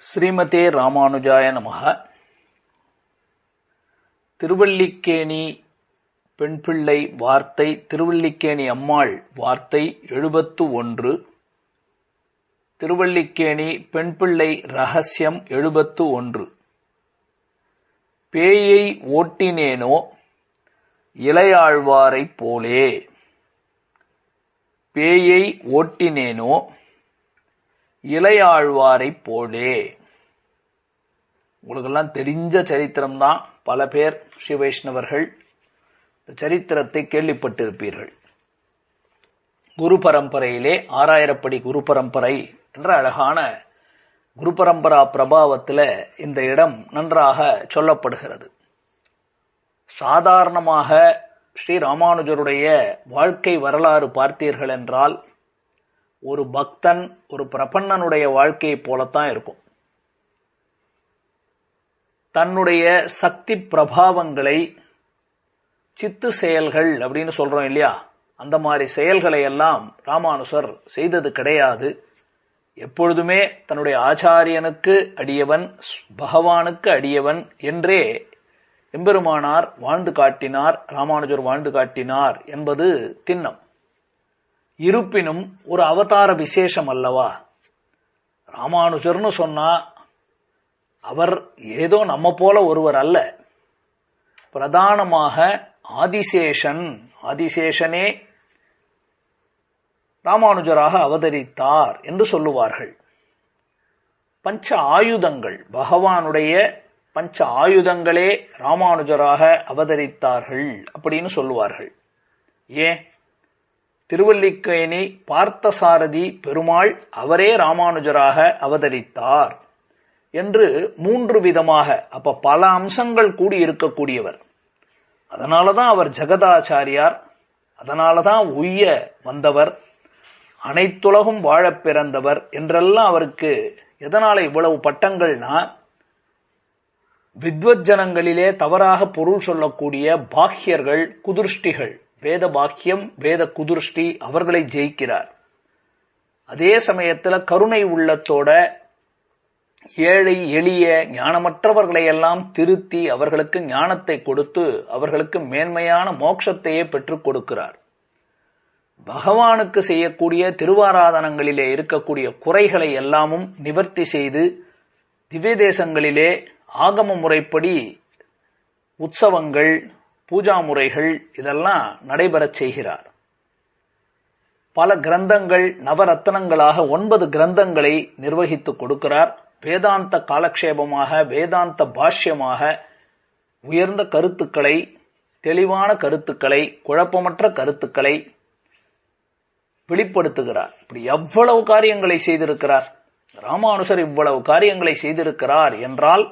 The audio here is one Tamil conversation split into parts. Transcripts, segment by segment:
ஸ்ரீமதே ராமானுஜாய நமஹ. திருவல்லிக்கேணி பெண்பிள்ளை வார்த்தை திருவல்லிக்கேணி அம்மாள் வார்த்தை 71. திருவல்லிக்கேணி பெண்பிள்ளை ரகசியம் 71. பேயை ஓட்டினேனோ இளையாழ்வாரைப் போலே. பேயை ஓட்டினேனோ இளையாழ்வாரைப் போலே. உங்களுக்கெல்லாம் தெரிஞ்ச சரித்திரம்தான். பல பேர் ஸ்ரீ வைஷ்ணவர்கள் இந்த சரித்திரத்தை கேள்விப்பட்டிருப்பீர்கள். குரு பரம்பரையிலே 6000 படி குரு பரம்பரை என்ற அழகான குரு பரம்பரா பிரபாவத்தில் இந்த இடம் நன்றாக சொல்லப்படுகிறது. சாதாரணமாக ஸ்ரீ ராமானுஜருடைய வாழ்க்கை வரலாறு பார்த்தீர்கள் என்றால் ஒரு பக்தன் ஒரு பிரபன்னனுடைய வாழ்க்கையை போலத்தான் இருக்கும். தன்னுடைய சக்தி பிரபாவங்களை சித்து செயல்கள் அப்படின்னு சொல்றோம் இல்லையா, அந்த மாதிரி செயல்களை எல்லாம் ராமானுஜர் செய்தது கிடையாது. எப்பொழுதுமே தன்னுடைய ஆச்சாரியனுக்கு அடியவன், பகவானுக்கு அடியவன் என்றே எம்பெருமானார் வாழ்ந்து காட்டினார், ராமானுஜர் வாழ்ந்து காட்டினார் என்பது திண்ணம். இருப்பினும் ஒரு அவதார விசேஷம் அல்லவா. ராமானுஜர்னு சொன்னா அவர் ஏதோ நம்ம போல ஒருவர் அல்ல. பிரதானமாக ஆதிசேஷனே ராமானுஜராக அவதரித்தார் என்று சொல்லுவார்கள். பஞ்ச ஆயுதங்கள், பகவானுடைய பஞ்ச ஆயுதங்களே ராமானுஜராக அவதரித்தார்கள் அப்படின்னு சொல்லுவார்கள். ஏன்? திருவல்லிக்கேணி பார்த்தசாரதி பெருமாள் அவரே ராமானுஜராக அவதரித்தார் என்று 3 விதமாக, அப்ப பல அம்சங்கள் கூடி இருக்கக்கூடியவர். அதனாலதான் அவர் ஜெகதாச்சாரியார், அதனாலதான் உய்ய வந்தவர், அனைத்துலகும் வாழப் பிறந்தவர் என்றெல்லாம் அவருக்கு எதனால இவ்வளவு பட்டங்கள்னா, வித்வஜனங்களிலே தவறாக பொருள் சொல்லக்கூடிய பாக்கியர்கள், குதுர்ஷ்டிகள், வேத பாக்கியம் வேத குதுர்ஷ்டி அவர்களை ஜெயிக்கிறார். அதே சமயத்துல கருணை உள்ளத்தோட ஏழை எளிய ஞானமற்றவர்களை எல்லாம் திருத்தி அவர்களுக்கு ஞானத்தை கொடுத்து அவர்களுக்கு மேன்மையான மோட்சத்தையே பெற்றுக் கொடுக்கிறார். பகவானுக்கு செய்யக்கூடிய திருவாராதனங்களிலே இருக்கக்கூடிய குறைகளை எல்லாமும் நிவர்த்தி செய்து திவ்ய தேசங்களிலே ஆகம முறைப்படி உற்சவங்கள், பூஜா முறைகள் இதெல்லாம் நடைபெறச் செய்கிறார். பல கிரந்தங்கள் நவரத்னங்களாக 9 கிரந்தங்களை நிர்வகித்துக் கொடுக்கிறார். வேதாந்த காலக்ஷேபமாக, வேதாந்த பாஷ்யமாக உயர்ந்த கருத்துக்களை, தெளிவான கருத்துக்களை, குழப்பமற்ற கருத்துக்களை வெளிப்படுத்துகிறார். இப்படி எவ்வளவு காரியங்களை செய்திருக்கிறார் ராமானுஜர். இவ்வளவு காரியங்களை செய்திருக்கிறார் என்றால்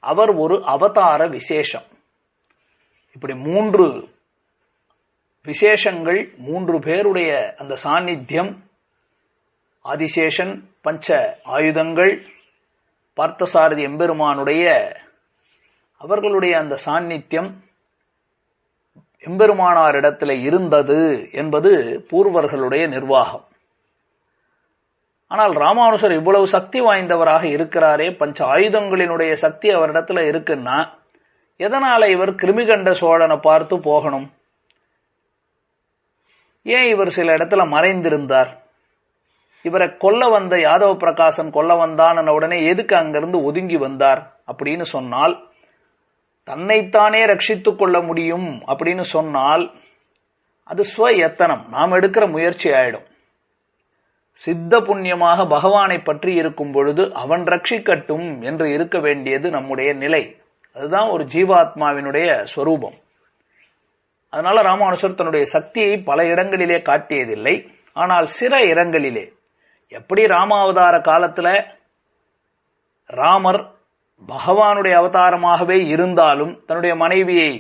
அவர் ஒரு அவதார விசேஷம். இப்படி 3 விசேஷங்கள், 3 பேருடைய அந்த சாநித்தியம், ஆதிசேஷன், பஞ்ச ஆயுதங்கள், பார்த்தசாரதி எம்பெருமானுடைய அவர்களுடைய அந்த சாநித்தியம் எம்பெருமானாரிடத்தில் இருந்தது என்பது பூர்வர்களுடைய நிர்வாகம். ஆனால் ராமானுஜர் இவ்வளவு சக்தி வாய்ந்தவராக இருக்கிறாரே, பஞ்ச ஆயுதங்களினுடைய சக்தி அவரிடத்துல இருக்குன்னா எதனால இவர் கிருமிகண்ட சோழனை பார்த்து போகணும்? ஏன் இவர் சில இடத்துல மறைந்திருந்தார்? இவரை கொல்ல வந்த யாதவ பிரகாசன் கொல்ல வந்தான் உடனே எதுக்கு அங்கிருந்து ஒதுங்கி வந்தார் அப்படின்னு சொன்னால், தன்னைத்தானே ரட்சித்துக் கொள்ள முடியும் அப்படின்னு சொன்னால் அது ஸ்வயத்தனம், நாம் எடுக்கிற முயற்சி ஆயிடும். சித்த புண்ணியமாக பகவானை பற்றி இருக்கும் பொழுது அவன் ரட்சிக்கட்டும் என்று இருக்க வேண்டியது நம்முடைய நிலை. அதுதான் ஒரு ஜீவாத்மாவினுடைய ஸ்வரூபம். அதனால ராமானுஜர் தன்னுடைய சக்தியை பல இடங்களிலே காட்டியதில்லை. ஆனால் சில இடங்களிலே, எப்படி ராமாவதார காலத்துல ராமர் பகவானுடைய அவதாரமாகவே இருந்தாலும் தன்னுடைய மனைவியை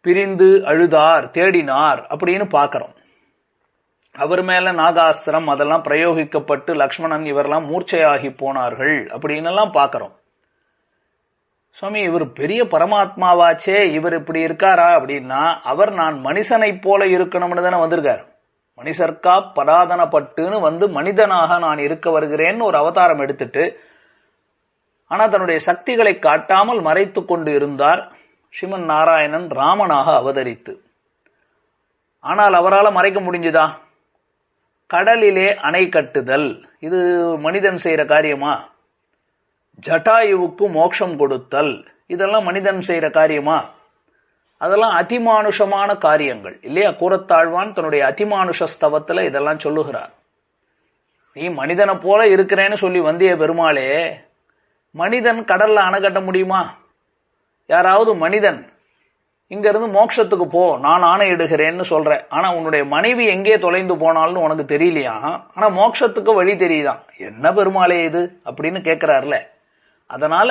பிரிந்து அழுதார், தேடினார் அப்படின்னு பார்க்கிறோம். அவர் மேல நாகாஸ்திரம் அதெல்லாம் பிரயோகிக்கப்பட்டு லக்ஷ்மணன் இவரெல்லாம் மூர்ச்சையாகி போனார்கள் அப்படின்னு எல்லாம் பார்க்கிறோம். சுவாமி, இவர் பெரிய பரமாத்மாவாச்சே, இவர் இப்படி இருக்காரா அப்படின்னா, அவர் நான் மனுஷனைப் போல இருக்கணும்னு தானே வந்திருக்கார். மனிதர்க்கா பராதனப்பட்டுன்னு வந்து மனிதனாக நான் இருக்க வருகிறேன்னு ஒரு அவதாரம் எடுத்துட்டு ஆனா தன்னுடைய சக்திகளை காட்டாமல் மறைத்து கொண்டு இருந்தார் ஸ்ரீமன் நாராயணன் ராமனாக அவதரித்து. ஆனால் அவரால் மறைக்க முடிஞ்சுதா? கடலிலே அணை கட்டுதல் இது மனிதன் செய்யற காரியமா? ஜட்டாயுவுக்கு மோட்சம் கொடுத்தல் இதெல்லாம் மனிதன் செய்யற காரியமா? அதெல்லாம் அதிமானுஷமான காரியங்கள் இல்லையா? கூரத்தாழ்வான் தன்னுடைய அதிமானுஷ ஸ்தவத்துல இதெல்லாம் சொல்லுகிறார். நீ மனிதனை போல இருக்கிறேன்னு சொல்லி வந்திய பெருமாளே, மனிதன் கடல்ல அணை கட்ட முடியுமா? யாராவது மனிதன் இங்க இருந்து மோட்சத்துக்கு போ நான் ஆணையிடுகிறேன்னு சொல்ற, ஆனா உன்னுடைய மனைவி எங்கே தொலைந்து போனாலும் உனக்கு தெரியலையா? ஆனா மோட்சத்துக்கு வழி தெரியுதான். என்ன பெருமாளே இது அப்படின்னு கேட்கிறார்ல. அதனால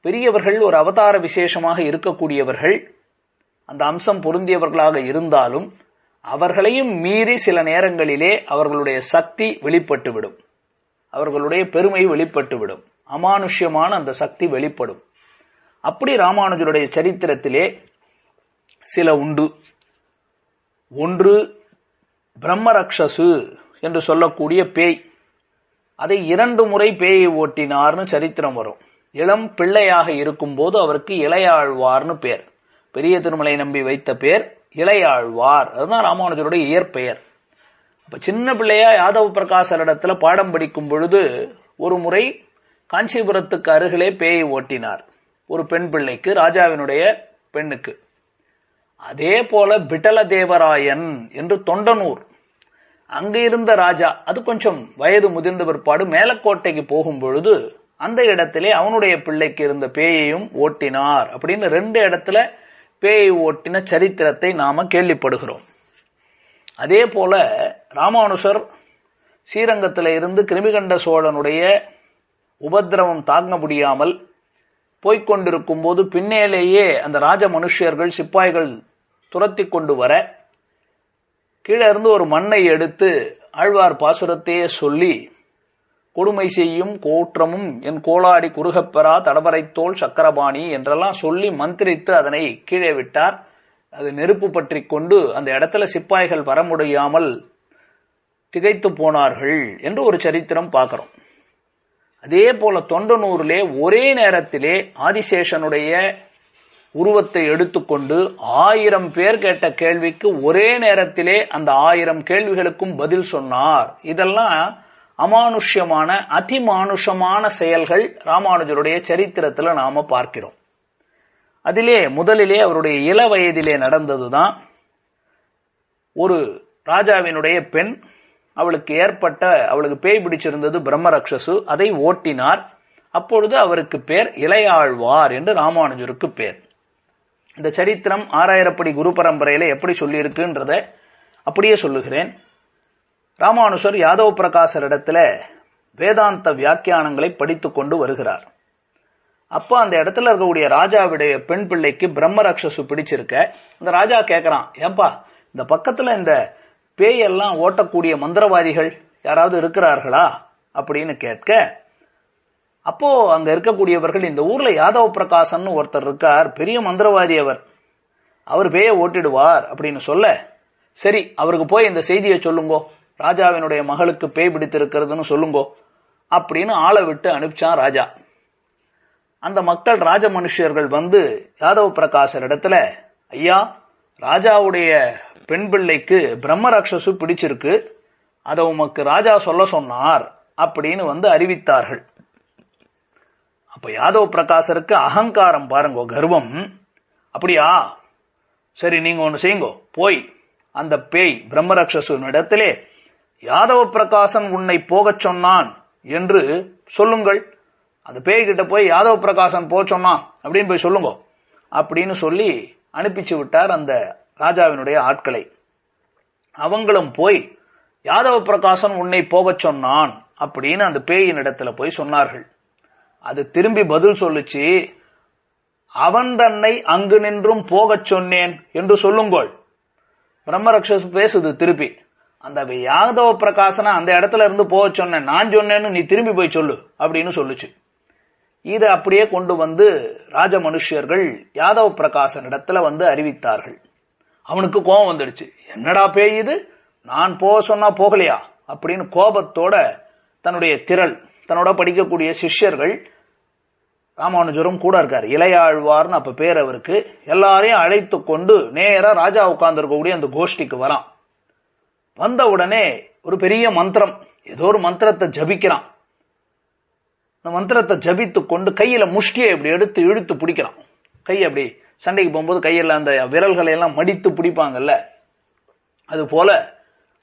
பெரியவர்கள் ஒரு அவதார விசேஷமாக இருக்கக்கூடியவர்கள், அந்த அம்சம் பொருந்தியவர்களாக இருந்தாலும் அவர்களையும் மீறி சில நேரங்களிலே அவர்களுடைய சக்தி வெளிப்பட்டுவிடும், அவர்களுடைய பெருமை வெளிப்பட்டுவிடும், அமானுஷ்யமான அந்த சக்தி வெளிப்படும். அப்படி ராமானுஜருடைய சரித்திரத்திலே சில உண்டு. ஒன்று பிரம்மரக்ஷசு என்று சொல்லக்கூடிய பேய். அதை 2 முறை பேயை ஓட்டினார்னு சரித்திரம் வரும். இளம் பிள்ளையாக இருக்கும் போது அவருக்கு இளையாழ்வார்னு பேர். பெரிய திருமலை நம்பி வைத்த பேர் இளையாழ்வார். அதுதான் ராமானுஜருடைய இயற்பெயர். அப்ப சின்ன பிள்ளையா யாதவ பிரகாசரிடத்துல பாடம் படிக்கும் பொழுது ஒரு முறை காஞ்சிபுரத்துக்கு அருகிலே பேயை ஓட்டினார், ஒரு பெண் பிள்ளைக்கு, ராஜாவினுடைய பெண்ணுக்கு. அதே போல பிட்டல தேவராயன் என்று தொண்டனூர், அங்க இருந்த ராஜா, அது கொஞ்சம் வயது முதிர்ந்த பிற்பாடு மேலக்கோட்டைக்கு போகும் பொழுது அந்த இடத்திலே அவனுடைய பிள்ளைக்கு இருந்த பேயையும் ஓட்டினார். அப்படின்னு 2 இடத்துல பேயை ஓட்டின சரித்திரத்தை நாம கேள்விப்படுகிறோம். அதே போல ராமானுஷர் ஸ்ரீரங்கத்தில இருந்து கிருமிகண்ட சோழனுடைய உபத்திரவம் தாங்க முடியாமல் போய்கொண்டிருக்கும் போது பின்னேலேயே அந்த ராஜ மனுஷியர்கள் சிப்பாய்கள் துரத்தி கொண்டு வர கீழே இருந்து ஒரு மண்ணை எடுத்து ஆழ்வார் பாசுரத்தையே சொல்லி, கொடுமை செய்யும் கோற்றமும் என் கோளாடி குறுகப்பெறா தடவரைத்தோள் சக்கரபாணி என்றெல்லாம் சொல்லி மந்திரித்து அதனை கீழே விட்டார். அது நெருப்பு பற்றி கொண்டு அந்த இடத்துல சிப்பாய்கள் வர முடியாமல் திகைத்து போனார்கள் என்று ஒரு சரித்திரம் பார்க்கிறோம். அதே போல தொண்டனூரிலே ஒரே நேரத்திலே ஆதிசேஷனுடைய உருவத்தை எடுத்துக்கொண்டு 1000 பேர் கேட்ட கேள்விக்கு ஒரே நேரத்திலே அந்த 1000 கேள்விகளுக்கும் பதில் சொன்னார். இதெல்லாம் அமானுஷ்யமான அதிமானுஷமான செயல்கள் ராமானுஜருடைய சரித்திரத்துல நாம பார்க்கிறோம். அதிலே முதலிலே அவருடைய இள வயதிலே நடந்ததுதான். ஒரு ராஜாவினுடைய பெண், அவளுக்கு பேய் பிடிச்சிருந்தது பிரம்மரக்ஷசு, அதை ஓட்டினார். அப்பொழுது அவருக்கு பேர் இளையாழ்வார் என்று ராமானுஜருக்கு பேர். இந்த சரித்திரம் 6000 படி குரு பரம்பரையில எப்படி சொல்லி இருக்குன்றத அப்படியே சொல்லுகிறேன். ராமானுஜர் யாதவ பிரகாசரிடத்துல வேதாந்த வியாக்கியானங்களை படித்துக் கொண்டு வருகிறார். அப்ப அந்த இடத்துல இருக்கக்கூடிய ராஜாவுடைய பெண் பிள்ளைக்கு பிரம்மரக்ஷசு பிடிச்சிருக்க. அந்த ராஜா கேட்கிறான், ஏப்பா இந்த பக்கத்துல இந்த பேயெல்லாம் ஓட்டக்கூடிய மந்திரவாதிகள் யாராவது இருக்கிறார்களா அப்படின்னு கேட்க, அப்போ அங்க இருக்கக்கூடியவர்கள், இந்த ஊர்ல யாதவ பிரகாசன் ஒருத்தர் இருக்கார், பெரிய மந்திரவாதி, அவர் பேயை ஓட்டிடுவார் அப்படின்னு சொல்ல, சரி அவருக்கு போய் இந்த செய்தியை சொல்லுங்கோ, ராஜாவினுடைய மகளுக்கு பேய் பிடித்திருக்கிறதுன்னு சொல்லுங்கோ அப்படின்னு ஆளை விட்டு அனுப்பிச்சான் ராஜா. அந்த மக்கள் ராஜ மனுஷியர்கள் வந்து யாதவ பிரகாசர் இடத்துல, ஐயா ராஜாவுடைய பெண் பிள்ளைக்கு பிரம்மரக்ஷசு பிடிச்சிருக்கு, அதை உமக்கு ராஜா சொல்ல சொன்னார் அப்படின்னு வந்து அறிவித்தார்கள். அப்ப யாதவ பிரகாசருக்கு அகங்காரம் பாருங்க, கர்வம். அப்படியா, சரி நீங்க ஒண்ணு செய்யுங்கோ, போய் அந்த பேய் பிரம்மரக்ஷசு இடத்திலே யாதவ பிரகாசன் உன்னை போகச் சொன்னான் என்று சொல்லுங்கள். அந்த பேய்கிட்ட போய் யாதவ பிரகாசன் போக சொன்னான் அப்படின்னு போய் சொல்லுங்க அப்படின்னு சொல்லி அனுப்பிச்சு விட்டார் அந்த ராஜாவினுடைய ஆட்களை. அவங்களும் போய் யாதவ பிரகாசன் உன்னை போகச் சொன்னான் அப்படின்னு அந்த பேயின் இடத்துல போய் சொன்னார்கள். அது திரும்பி பதில் சொல்லுச்சு, அவன் தன்னை அங்கு நின்றும் போகச் சொன்னேன் என்று சொல்லுங்கள். பிரம்மரக்ஷசு பேசுது திருப்பி, அந்த யாதவ பிரகாசனை அந்த இடத்துல இருந்து போக சொன்னேன், நான் சொன்னேன்னு நீ திரும்பி போய் சொல்லு அப்படின்னு சொல்லுச்சு. இதை அப்படியே கொண்டு வந்து ராஜ மனுஷியர்கள் யாதவ பிரகாசன் இடத்துல வந்து அறிவித்தார்கள். அவனுக்கு கோபம் வந்துடுச்சு, என்னடா பேய் இது, நான் போக சொன்னா போகலையா அப்படின்னு கோபத்தோட தன்னுடைய திரள், தன்னோட படிக்கக்கூடிய சிஷ்யர்கள் ராமானுஜரும் கூட இருக்காரு, இளையாழ்வார்னு அப்ப பேர் அவருக்கு. எல்லாரையும் அழைத்து கொண்டு நேரா ராஜா உட்கார்ந்து இருக்கக்கூடிய அந்த கோஷ்டிக்கு வரான். வந்த உடனே ஒரு பெரிய மந்திரம், ஏதோ ஒரு மந்திரத்தை ஜபிக்கிறான். அந்த மந்திரத்தை ஜபித்து கொண்டு கையில முஷ்டியை இப்படி எடுத்து இழுத்து பிடிக்கிறான். கை அப்படி சண்டைக்கு போகும்போது கையில அந்த விரல்களை எல்லாம் மடித்து பிடிப்பாங்கல்ல, அது போல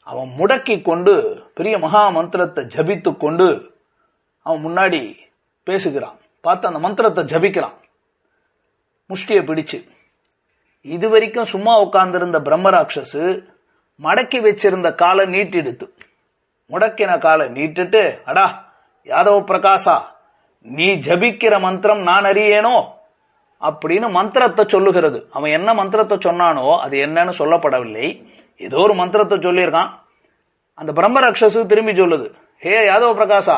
அவன் முடக்கி கொண்டு பெரிய மகா மந்திரத்தை ஜபித்து கொண்டு அவன் முன்னாடி பேசுகிறான். பார்த்து அந்த மந்திரத்தை ஜபிக்கிறான் முஷ்டியை பிடிச்சு. இதுவரைக்கும் சும்மா உட்கார்ந்திருந்த பிரம்மராட்சசு மடக்கி வச்சிருந்த காலை நீட்டிடுத்து. முடக்கின காலை நீட்டிட்டு, அடா யாதவ பிரகாசா, நீ ஜபிக்கிற மந்திரம் நான் அறியேனோ அப்படின்னு மந்திரத்தை சொல்லுகிறது. அவன் என்ன மந்திரத்தை சொன்னானோ அது என்னன்னு சொல்லப்படவில்லை, ஏதோ ஒரு மந்திரத்தை சொல்லியிருக்கான். அந்த பிரம்மராட்சசு திரும்பி சொல்லுது, ஹே யாதவ பிரகாசா,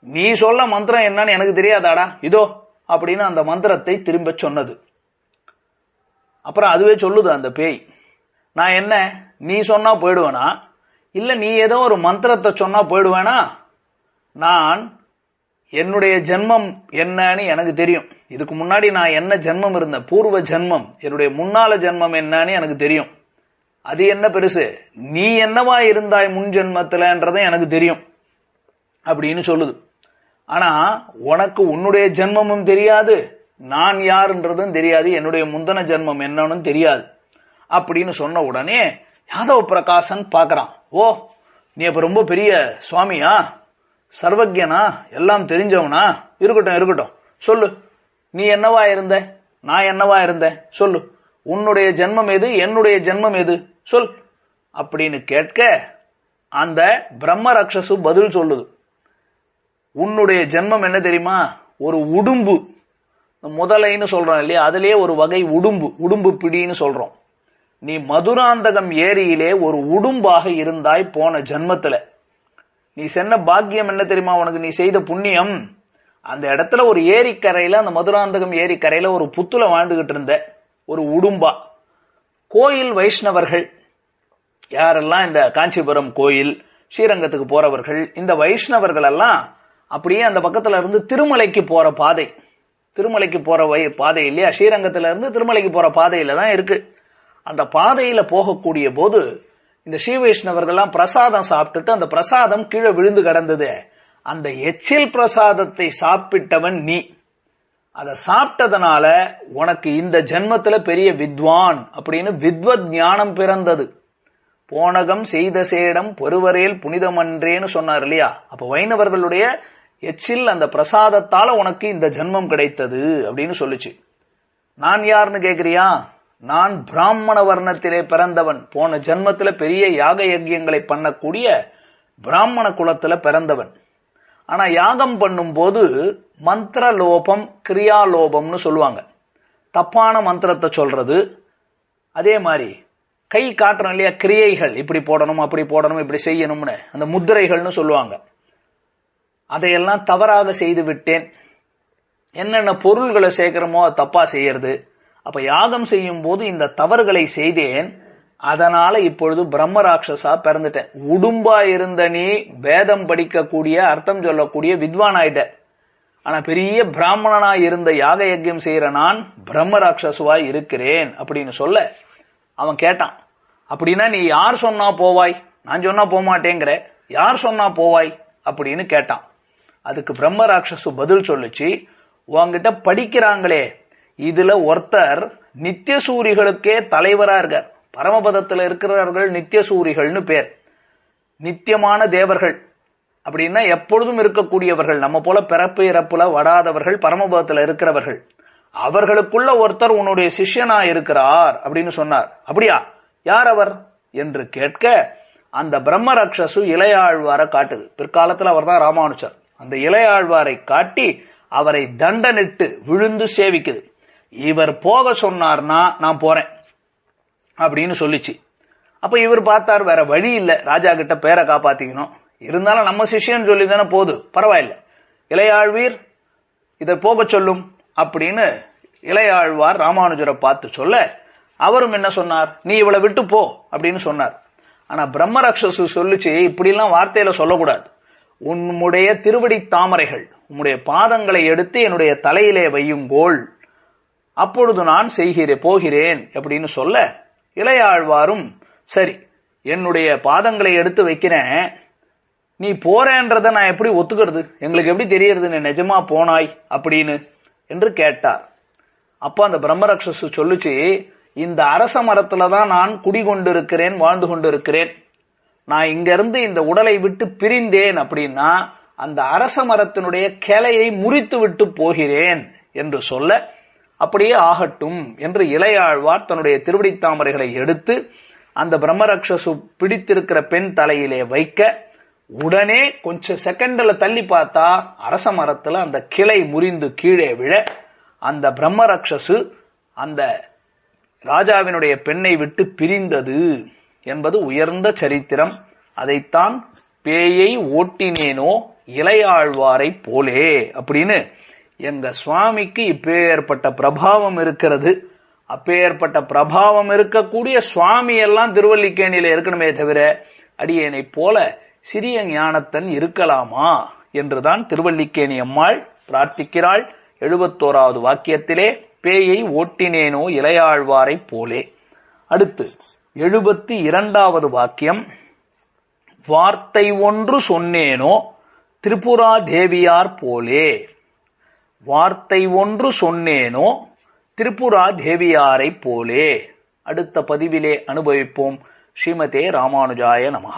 நீ சொல்ல மந்திரம் என்னன்னு எனக்கு தெரியாதாடா, இதோ அப்படின்னு அந்த மந்திரத்தை திரும்ப சொன்னது. அப்புறம் அதுவே சொல்லுது அந்த பேய், நான் என்ன நீ சொன்னா போயிடுவேனா, இல்ல நீ ஏதோ ஒரு மந்திரத்தை சொன்னா போயிடுவேனா, நான் என்னுடைய ஜென்மம் என்னன்னு எனக்கு தெரியும். இதுக்கு முன்னாடி நான் என்ன ஜென்மம் இருந்தேன், பூர்வ ஜென்மம், என்னுடைய முன்னால ஜென்மம் என்னன்னு எனக்கு தெரியும். அது என்ன பெருசு, நீ என்னவா இருந்தாய் முன் ஜென்மத்திலன்றதும் எனக்கு தெரியும் அப்படின்னு சொல்லுது. ஆனா உனக்கு உன்னுடைய ஜென்மமும் தெரியாது, நான் யாருன்றதும் தெரியாது, என்னுடைய முந்தன ஜென்மம் என்னன்னு தெரியாது அப்படின்னு சொன்ன உடனே யாதவ பிரகாசன் பாக்குறான். ஓ, நீ அப்ப ரொம்ப பெரிய சுவாமியா, சர்வஜனா, எல்லாம் தெரிஞ்சவனா, இருக்கட்டும் இருக்கட்டும், சொல்லு நீ என்னவா இருந்த, நான் என்னவா இருந்தேன், சொல்லு உன்னுடைய ஜென்மம் எது, என்னுடைய ஜென்மம் எது, சொல் அப்படின்னு கேட்க அந்த பிரம்ம ராட்சசு பதில் சொல்லுது. உன்னுடைய ஜென்மம் என்ன தெரியுமா, ஒரு உடும்பு, முதலைன்னு சொல்றோம் இல்லையா, அதுலயே ஒரு வகை உடும்பு, உடும்பு பிடின்னு சொல்றோம். நீ மதுராந்தகம் ஏரியிலே ஒரு உடும்பாக இருந்தாய் போன ஜென்மத்துல. நீ சென்ன பாக்கியம் என்ன தெரியுமா உனக்கு, நீ செய்த புண்ணியம், அந்த இடத்துல ஒரு ஏரிக்கரையில, அந்த மதுராந்தகம் ஏரிக்கரையில ஒரு புத்துல வாழ்ந்துகிட்டு இருந்த ஒரு உடும்பா. கோயில் வைஷ்ணவர்கள் யாரெல்லாம் இந்த காஞ்சிபுரம் கோயில் ஸ்ரீரங்கத்துக்கு போறவர்கள், இந்த வைஷ்ணவர்கள் எல்லாம் அப்படியே அந்த பக்கத்துல இருந்து திருமலைக்கு போற பாதை, திருமலைக்கு போற பாதை இல்லையா, ஸ்ரீரங்கத்துல இருந்து திருமலைக்கு போற பாதையில தான் இருக்கு. அந்த பாதையில போகக்கூடிய போது இந்த ஸ்ரீ வைஷ்ணவர்கள்லாம் பிரசாதம் சாப்பிட்டுட்டு அந்த பிரசாதம் கீழே விழுந்து கிடந்தது. அந்த எச்சில் பிரசாதத்தை சாப்பிட்டவன் நீ. அதை சாப்பிட்டதனால உனக்கு இந்த ஜென்மத்துல பெரிய வித்வான் அப்படின்னு வித்வத் ஞானம் பிறந்தது. போனகம் செய்த சேடம் பொறுவரேல் புனிதமன்றேன்னு சொன்னார் இல்லையா. அப்ப வைணவர்களுடைய எச்சில் அந்த பிரசாதத்தால உனக்கு இந்த ஜென்மம் கிடைத்தது அப்படின்னு சொல்லுச்சு. நான் யாருன்னு கேக்குறியா, நான் பிராமண வர்ணத்திலே பிறந்தவன், போன ஜென்மத்துல பெரிய யாக யஜ்யங்களை பண்ணக்கூடிய பிராமண குலத்துல பிறந்தவன். ஆனா யாகம் பண்ணும் போது மந்திர லோபம் கிரியாலோபம்னு சொல்லுவாங்க, தப்பான மந்திரத்தை சொல்றது. அதே மாதிரி கை காட்டுறோம் இல்லையா, கிரியைகள் இப்படி போடணும் அப்படி போடணும் இப்படி செய்யணும்னு அந்த முத்திரைகள்னு சொல்லுவாங்க, அதையெல்லாம் தவறாக செய்து விட்டேன். என்னென்ன பொருள்களை சேர்க்கிறோமோ அது தப்பா செய்யறது. அப்ப யாகம் செய்யும் போது இந்த தவறுகளை செய்தேன், அதனால இப்பொழுது பிரம்ம ராட்சசா பிறந்துட்டேன். உடும்பா இருந்த நீ வேதம் படிக்கக்கூடிய அர்த்தம் சொல்லக்கூடிய வித்வான் ஆயிட்ட. ஆனா பெரிய பிராமணனா இருந்த யாக யஜ்யம் செய்யற நான் பிரம்ம ராட்சசுவாய் இருக்கிறேன் அப்படின்னு சொல்ல அவன் கேட்டான், அப்படின்னா நீ யார் சொன்னா போவாய், நான் சொன்னா போக மாட்டேங்கிற, யார் சொன்னா போவாய் அப்படின்னு கேட்டான். அதுக்கு பிரம்ம ராட்சசு பதில் சொல்லுச்சு, உன்கிட்ட படிக்கிறாங்களே இதுல ஒருத்தர் நித்தியசூரிகளுக்கே தலைவரா இருக்கார். பரமபதத்துல இருக்கிறவர்கள் நித்தியசூரிகள்னு பேர். நித்தியமான தேவர்கள் அப்படின்னா எப்பொழுதும் இருக்கக்கூடியவர்கள், நம்ம போல பிறப்பு இறப்புல வடாதவர்கள், பரமபதத்துல இருக்கிறவர்கள். அவர்களுக்குள்ள ஒருத்தர் உன்னுடைய சிஷ்யனா இருக்கிறார் அப்படின்னு சொன்னார். அப்படியா, யார் அவர் என்று கேட்க அந்த பிரம்ம ராட்சசு இளையாழ்வாரை காட்டுது. பிற்காலத்துல அவர் தான் ராமானுஜர். அந்த இளையாழ்வாரை காட்டி அவரை தண்டனிட்டு விழுந்து சேவிக்குது. இவர் போக சொன்னார்னா நான் போறேன் அப்படின்னு சொல்லிச்சு. அப்ப இவர் பார்த்தார், வேற வழி இல்ல, ராஜா கிட்ட பேரை காப்பாத்திக்கணும், இருந்தாலும் நம்ம சிஷ்யன்னு சொல்லி தானே போது, பரவாயில்ல, இளையாழ்வீர் இதை போக சொல்லும் அப்படின்னு இளையாழ்வார் ராமானுஜரை பார்த்து சொல்ல அவரும் என்ன சொன்னார், நீ இவளை விட்டு போ அப்படின்னு சொன்னார். ஆனா பிரம்ம ராட்சசு சொல்லுச்சு, இப்படி எல்லாம் வார்த்தையில சொல்லக்கூடாது, உன்னுடைய திருவடி தாமரைகள், உம்முடைய பாதங்களை எடுத்து என்னுடைய தலையிலே வையுங்கோள், அப்பொழுது நான் போகிறேன் அப்படின்னு சொல்ல, இளையாழ்வாரும் சரி என்னுடைய பாதங்களை எடுத்து வைக்கிறேன், நீ போறேன்றத நான் எப்படி ஒத்துக்கிறது, எங்களுக்கு எப்படி தெரியறது நீ நிஜமா போனாய் அப்படின்னு என்று கேட்டார். அப்ப அந்த பிரம்மரக்ஷசு சொல்லுச்சு, இந்த அரச மரத்துலதான் நான் குடிகொண்டிருக்கிறேன், வாழ்ந்து கொண்டிருக்கிறேன். நான் இங்க இருந்து இந்த உடலை விட்டு பிரிந்தேன் அப்படின்னா அந்த அரச மரத்தினுடைய கிளையை முறித்து விட்டு போகிறேன் என்று சொல்ல, அப்படியே ஆகட்டும் என்று இளையாழ்வார் தன்னுடைய திருவடி தாமரைகளை எடுத்து அந்த பிரம்மரக்ஷசு பிடித்திருக்கிற பெண் தலையிலே வைக்க, உடனே கொஞ்சம் செகண்ட்ல தள்ளி பார்த்தா அரச மரத்துல அந்த கிளை முறிந்து கீழே விழ, அந்த பிரம்மரக்ஷசு அந்த ராஜாவினுடைய பெண்ணை விட்டு பிரிந்தது என்பது உயர்ந்த சரித்திரம். அதைத்தான் பேயை ஓட்டினேனோ இளையாழ்வாரை போலே அப்படின்னு எங்க சுவாமிக்கு இப்பேற்பட்ட பிரபாவம் இருக்கிறது. அப்பேற்பட்ட பிரபாவம் இருக்கக்கூடிய சுவாமி எல்லாம் திருவல்லிக்கேணியில இருக்கணுமே தவிர அடியேனை போல சிறிய ஞானத்தன் இருக்கலாமா என்றுதான் திருவல்லிக்கேணி அம்மாள் பிரார்த்திக்கிறாள். 71வது வாக்கியத்திலே பேயை ஓட்டினேனோ இளையாழ்வாரை போலே. அடுத்து 72வது வாக்கியம், வார்த்தை ஒன்று சொன்னேனோ திரிபுரா தேவியார் போலே. வார்த்தை ஒன்று சொன்னேனோ திரிபுரா தேவியாரை போலே. அடுத்த பதிவிலே அனுபவிப்போம். ஸ்ரீமதே ராமானுஜாய நமஹ.